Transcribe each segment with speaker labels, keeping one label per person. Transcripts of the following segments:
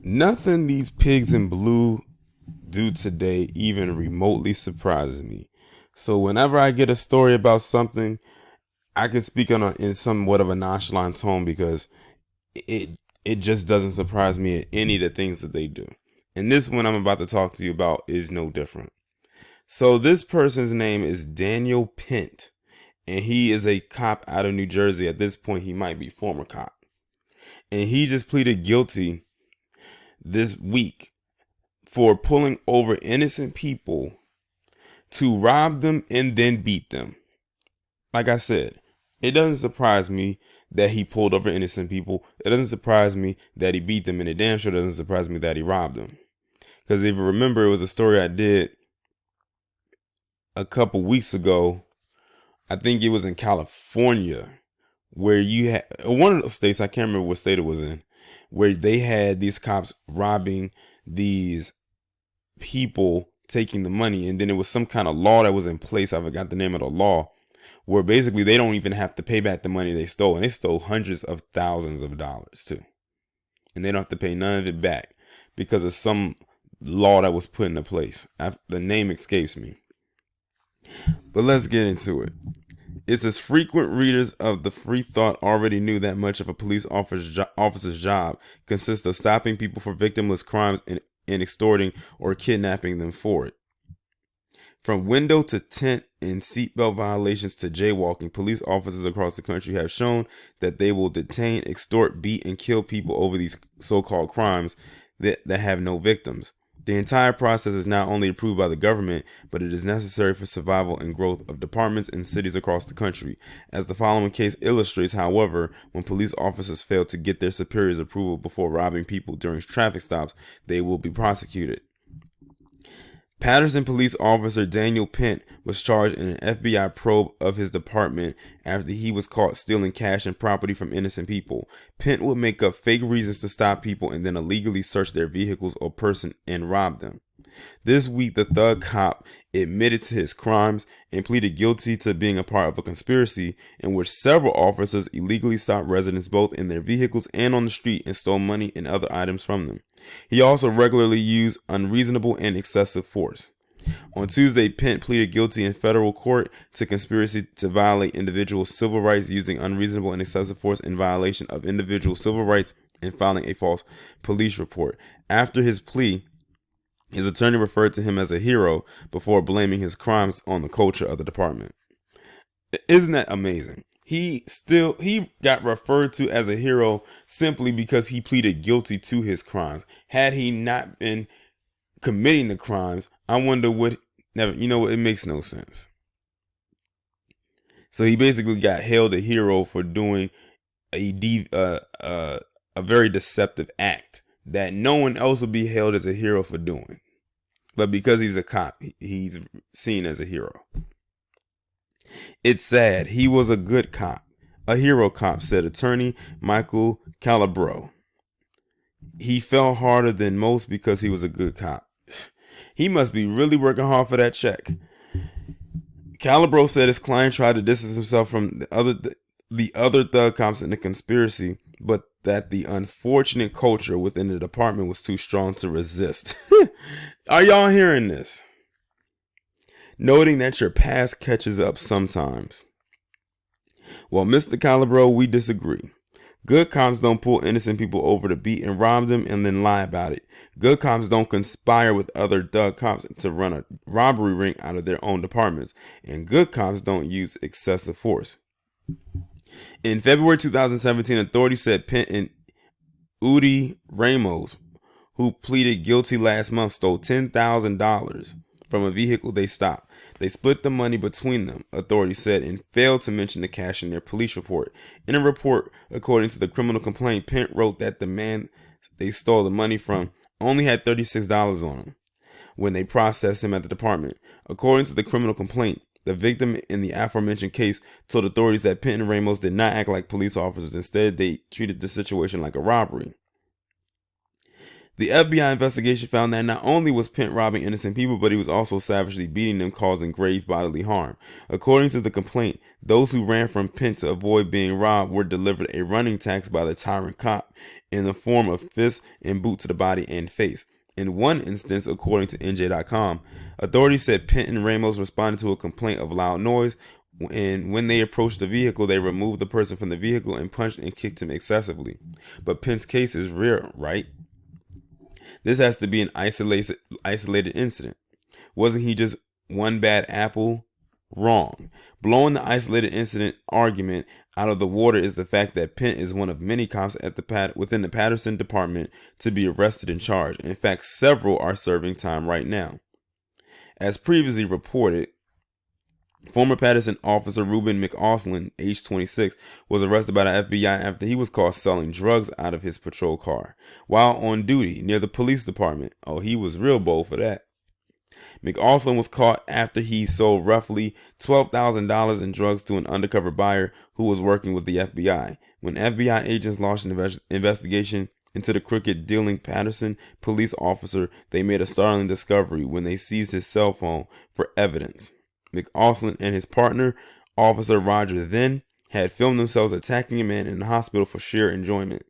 Speaker 1: Nothing these pigs in blue do today even remotely surprises me. So whenever I get a story about something, I can speak in somewhat of a nonchalant tone because it it just doesn't surprise me at any of the things that they do. And this one I'm about to talk to you about is no different. So this person's name is Daniel Pent, and he is a cop out of New Jersey. At this point, he might be former cop. And he just pleaded guilty this week for pulling over innocent people to rob them and then beat them. Like I said, it doesn't surprise me that he pulled over innocent people. It doesn't surprise me that he beat them, and it damn sure doesn't surprise me that he robbed them. Because if you remember, it was a story I did a couple weeks ago. I think it was in California, where you had one of those states, I can't remember what state it was in, where they had these cops robbing these people, taking the money, and then it was some kind of law that was in place. I forgot the name of the law, where basically they don't even have to pay back the money they stole, and they stole hundreds of thousands of dollars too, and they don't have to pay none of it back because of some law that was put into place. The name escapes me, but let's get into it. It says frequent readers of the Free Thought already knew that much of a police officer's job consists of stopping people for victimless crimes and extorting or kidnapping them for it. From window to tent and seatbelt violations to jaywalking, police officers across the country have shown that they will detain, extort, beat, and kill people over these so-called crimes that have no victims. The entire process is not only approved by the government, but it is necessary for survival and growth of departments and cities across the country. As the following case illustrates, however, when police officers fail to get their superiors' approval before robbing people during traffic stops, they will be prosecuted. Patterson police officer Daniel Pent was charged in an FBI probe of his department after he was caught stealing cash and property from innocent people. Pent would make up fake reasons to stop people and then illegally search their vehicles or person and rob them. This week, the thug cop admitted to his crimes and pleaded guilty to being a part of a conspiracy in which several officers illegally stopped residents both in their vehicles and on the street and stole money and other items from them. He also regularly used unreasonable and excessive force. On Tuesday, Pent pleaded guilty in federal court to conspiracy to violate individual civil rights using unreasonable and excessive force in violation of individual civil rights and filing a false police report. After his plea, his attorney referred to him as a hero before blaming his crimes on the culture of the department. Isn't that amazing? He got referred to as a hero simply because he pleaded guilty to his crimes. Had he not been committing the crimes, I wonder what, it makes no sense. So he basically got hailed a hero for doing a very deceptive act that no one else would be hailed as a hero for doing. But because he's a cop, he's seen as a hero. It's sad. He was a good cop. A hero cop, said attorney Michael Calabro. He fell harder than most because he was a good cop. He must be really working hard for that check. Calabro said his client tried to distance himself from the other thug cops in the conspiracy, but that the unfortunate culture within the department was too strong to resist. Are y'all hearing this? Noting that your past catches up sometimes. Well, Mr. Calabro, we disagree. Good cops don't pull innocent people over to beat and rob them and then lie about it. Good cops don't conspire with other thug cops to run a robbery ring out of their own departments. And good cops don't use excessive force. In February 2017, authorities said Pent and Udi Ramos, who pleaded guilty last month, stole $10,000 from a vehicle they stopped. They split the money between them, authorities said, and failed to mention the cash in their police report. In a report, according to the criminal complaint, Pent wrote that the man they stole the money from only had $36 on him when they processed him at the department. According to the criminal complaint, the victim in the aforementioned case told authorities that Pent and Ramos did not act like police officers. Instead, they treated the situation like a robbery. The FBI investigation found that not only was Pent robbing innocent people, but he was also savagely beating them, causing grave bodily harm. According to the complaint, those who ran from Pent to avoid being robbed were delivered a running tax by the tyrant cop in the form of fists and boot to the body and face. In one instance, according to NJ.com, authorities said Pent and Ramos responded to a complaint of loud noise, and when they approached the vehicle, they removed the person from the vehicle and punched and kicked him excessively. But Pent's case is rare, right? This has to be an isolated incident. Wasn't he just one bad apple? Wrong. Blowing the isolated incident argument out of the water is the fact that Pent is one of many cops within the Patterson department to be arrested and charged. In fact, several are serving time right now. As previously reported, former Patterson officer Ruben McAuslin, age 26, was arrested by the FBI after he was caught selling drugs out of his patrol car while on duty near the police department. Oh, he was real bold for that. McAuslin was caught after he sold roughly $12,000 in drugs to an undercover buyer who was working with the FBI. When FBI agents launched an investigation into the crooked dealing Patterson police officer, they made a startling discovery when they seized his cell phone for evidence. McAuslin and his partner, Officer Roger then, had filmed themselves attacking a man in the hospital for sheer enjoyment.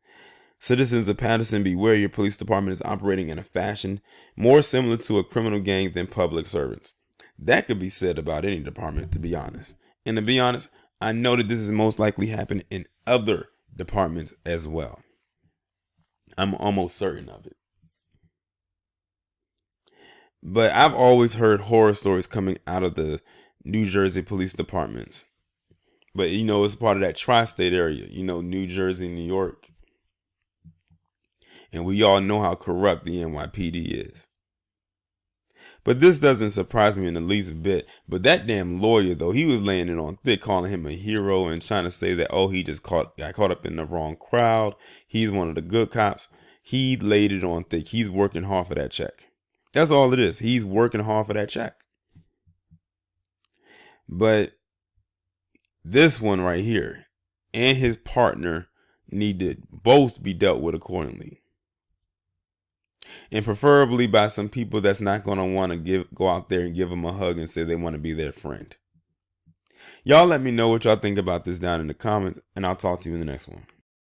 Speaker 1: Citizens of Patterson, beware, your police department is operating in a fashion more similar to a criminal gang than public servants. That could be said about any department, to be honest. And to be honest, I know that this is most likely happening in other departments as well. I'm almost certain of it. But I've always heard horror stories coming out of the New Jersey police departments. But, it's part of that tri-state area, New Jersey, New York. And we all know how corrupt the NYPD is. But this doesn't surprise me in the least bit. But that damn lawyer, though, he was laying it on thick, calling him a hero and trying to say that, he just got caught up in the wrong crowd. He's one of the good cops. He laid it on thick. He's working hard for that check. That's all it is. He's working hard for that check. But this one right here and his partner need to both be dealt with accordingly. And preferably by some people that's not going to want to go out there and give them a hug and say they want to be their friend. Y'all let me know what y'all think about this down in the comments, and I'll talk to you in the next one.